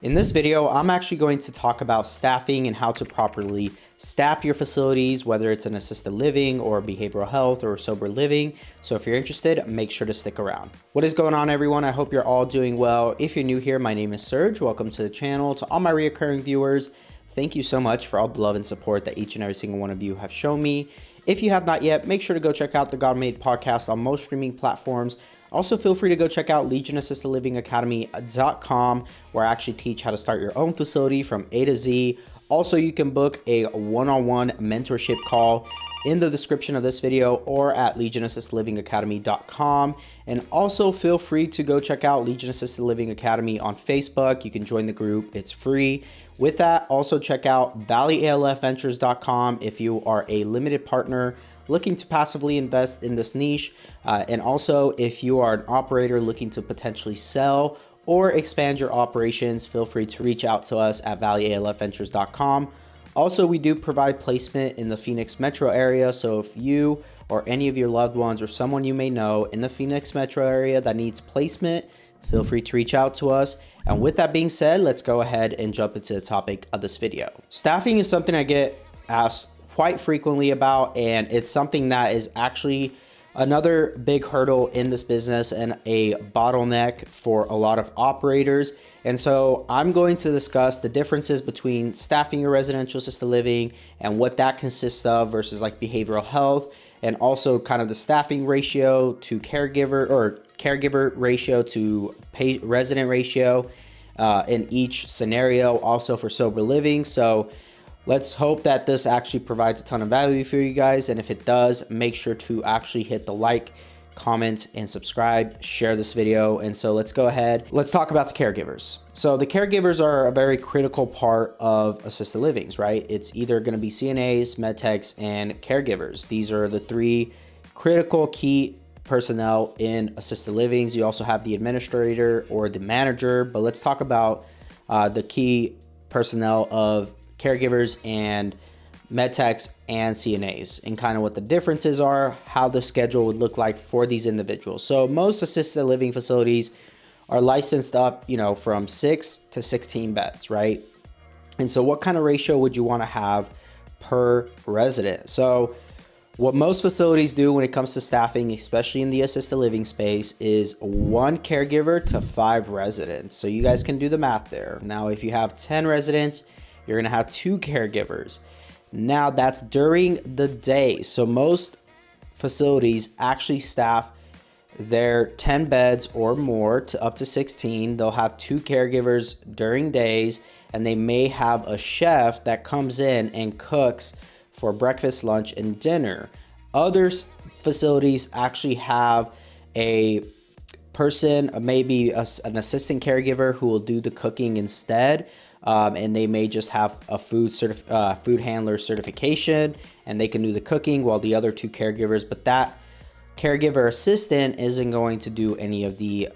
In this video, I'm actually going to talk about staffing and how to properly staff your facilities, whether it's an assisted living or behavioral health or sober living. So if you're interested, make sure to stick around. What is going on, everyone? I hope you're all doing well. If you're new here, my name is Serge. Welcome to the channel. To all my reoccurring viewers, thank you so much for all the love and support that each and every single one of you have shown me. If you have not yet, make sure to go check out the God Made podcast on most streaming platforms. Also, feel free to go check out legionassistedlivingacademy.com, where I actually teach how to start your own facility from A to Z. Also, you can book a one-on-one mentorship call in the description of this video or at legionassistedlivingacademy.com. And also feel free to go check out Legion Assisted Living Academy on Facebook. You can join the group. It's free. With that, also check out valleyalfventures.com if you are a limited partner looking to passively invest in this niche. And also, if you are an operator looking to potentially sell or expand your operations, feel free to reach out to us at valleyalfventures.com. Also, we do provide placement in the Phoenix metro area. So if you or any of your loved ones or someone you may know in the Phoenix metro area that needs placement, feel free to reach out to us. And with that being said, let's go ahead and jump into the topic of this video. Staffing is something I get asked quite frequently about, and it's something that is actually another big hurdle in this business and a bottleneck for a lot of operators. And so I'm going to discuss the differences between staffing your residential assisted living and what that consists of versus like behavioral health, and also kind of the staffing ratio to caregiver or caregiver ratio to resident ratio in each scenario, also for sober living. So let's hope that this actually provides a ton of value for you guys. And if it does, make sure to actually hit the like, comment, and subscribe, share this video. And so let's go ahead. Let's talk about the caregivers. So the caregivers are a very critical part of assisted livings, right? It's either going to be CNAs, med techs, and caregivers. These are the three critical key personnel in assisted livings. You also have the administrator or the manager, but let's talk about the key personnel of caregivers and med techs and CNAs, and kind of what the differences are, how the schedule would look like for these individuals. So most assisted living facilities are licensed up, from 6 to 16 beds, right? And so what kind of ratio would you want to have per resident? So what most facilities do when it comes to staffing, especially in the assisted living space, is 1 caregiver to 5 residents. So you guys can do the math there. Now, if you have 10 residents, you're going to have 2 caregivers. Now, that's during the day. So most facilities actually staff their 10 beds or more to up to 16. They'll have 2 caregivers during days, and they may have a chef that comes in and cooks for breakfast, lunch, and dinner. Other facilities actually have a person, maybe an assistant caregiver, who will do the cooking instead. And they may just have a food handler certification, and they can do the cooking while the other 2 caregivers, but that caregiver assistant isn't going to do any of the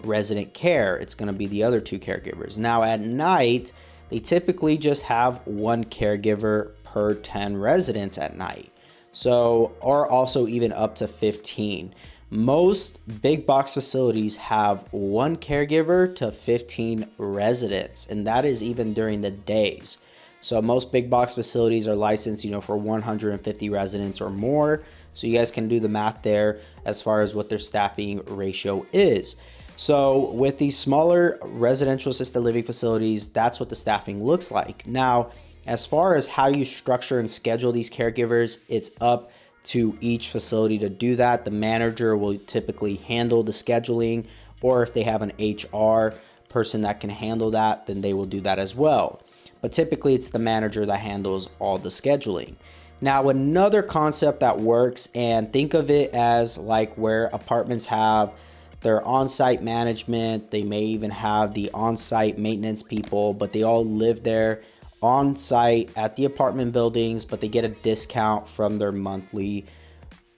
resident care. It's going to be the other 2 caregivers. Now at night, they typically just have 1 caregiver per 10 residents at night. So, or also even up to 15. Most big box facilities have 1 caregiver to 15 residents, and that is even during the days. So most big box facilities are licensed, for 150 residents or more. So you guys can do the math there as far as what their staffing ratio is. So with these smaller residential assisted living facilities, that's what the staffing looks like. Now, as far as how you structure and schedule these caregivers, it's up to each facility to do that. The manager will typically handle the scheduling, or if they have an HR person that can handle that, then they will do that as well. But typically it's the manager that handles all the scheduling. Now, another concept that works, and think of it as like where apartments have their on-site management, they may even have the on-site maintenance people, but they all live there on site at the apartment buildings, but they get a discount from their monthly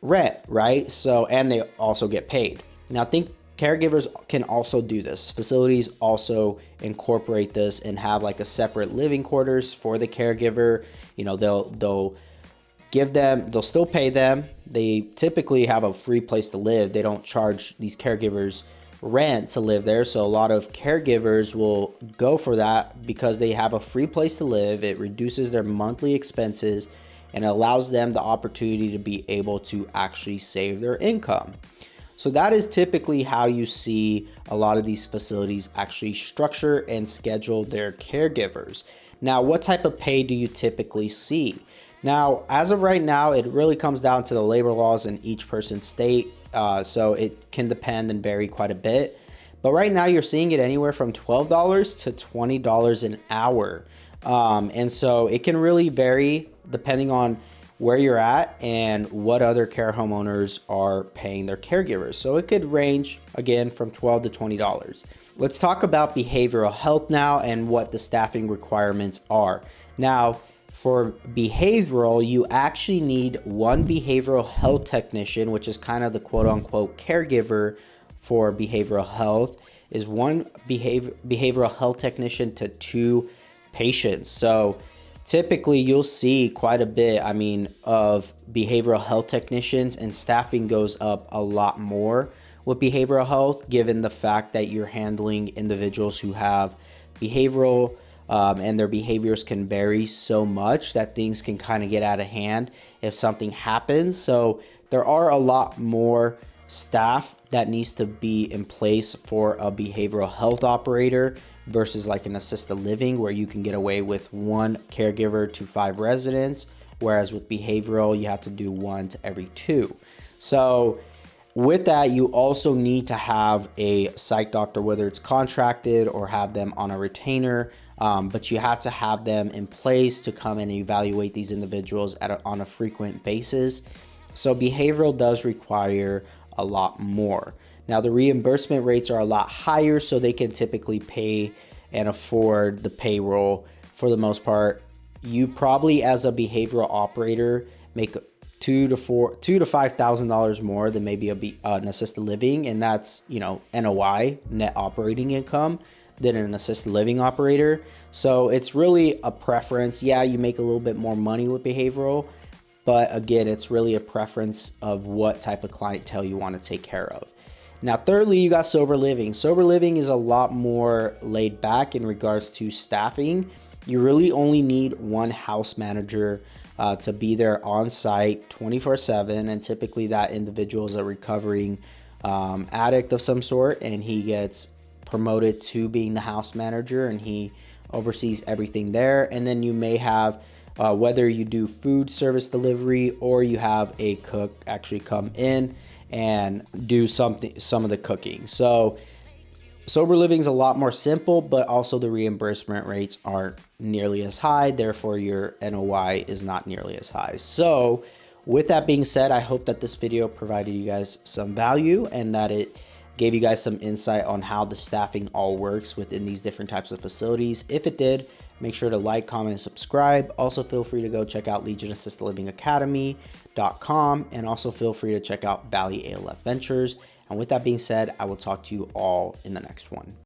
rent, right? So, and they also get paid. Now, I think caregivers can also do this. Facilities also incorporate this and have like a separate living quarters for the caregiver. They'll give them, they'll still pay them. They typically have a free place to live. They don't charge these caregivers rent to live there. So a lot of caregivers will go for that because they have a free place to live. It reduces their monthly expenses and allows them the opportunity to be able to actually save their income. So that is typically how you see a lot of these facilities actually structure and schedule their caregivers. Now, what type of pay do you typically see? Now, as of right now, it really comes down to the labor laws in each person's state. So it can depend and vary quite a bit. But right now you're seeing it anywhere from $12 to $20 an hour. And so it can really vary depending on where you're at and what other care homeowners are paying their caregivers. So it could range again from $12 to $20. Let's talk about behavioral health now and what the staffing requirements are. Now, for behavioral, you actually need one behavioral health technician, which is kind of the quote unquote caregiver for behavioral health, is one behavioral health technician to 2 patients. So typically you'll see quite a bit, of behavioral health technicians, and staffing goes up a lot more with behavioral health, given the fact that you're handling individuals who have behavioral and their behaviors can vary so much that things can kind of get out of hand if something happens. So there are a lot more staff that needs to be in place for a behavioral health operator versus like an assisted living where you can get away with 1 caregiver to 5 residents, whereas with behavioral you have to do 1 to every 2. So with that, you also need to have a psych doctor, whether it's contracted or have them on a retainer, but you have to have them in place to come and evaluate these individuals on a frequent basis. So behavioral does require a lot more. Now the reimbursement rates are a lot higher, so they can typically pay and afford the payroll for the most part. You probably, as a behavioral operator, make $2,000 to $5,000 more than maybe an assisted living, and that's NOI, net operating income, than an assisted living operator. So it's really a preference. Yeah, you make a little bit more money with behavioral, but again, it's really a preference of what type of clientele you want to take care of. Now, thirdly, you got sober living. Sober living is a lot more laid back in regards to staffing. You really only need 1 house manager to be there on site 24/7, and typically that individual is a recovering addict of some sort, and he gets promoted to being the house manager and he oversees everything there. And then you may have whether you do food service delivery or you have a cook actually come in and do some of the cooking. So sober living is a lot more simple, but also the reimbursement rates aren't nearly as high. Therefore, your NOI is not nearly as high. So with that being said, I hope that this video provided you guys some value and that it gave you guys some insight on how the staffing all works within these different types of facilities. If it did, make sure to like, comment, and subscribe. Also, feel free to go check out legionassistedlivingacademy.com, and also feel free to check out Valley ALF Ventures. And with that being said, I will talk to you all in the next one.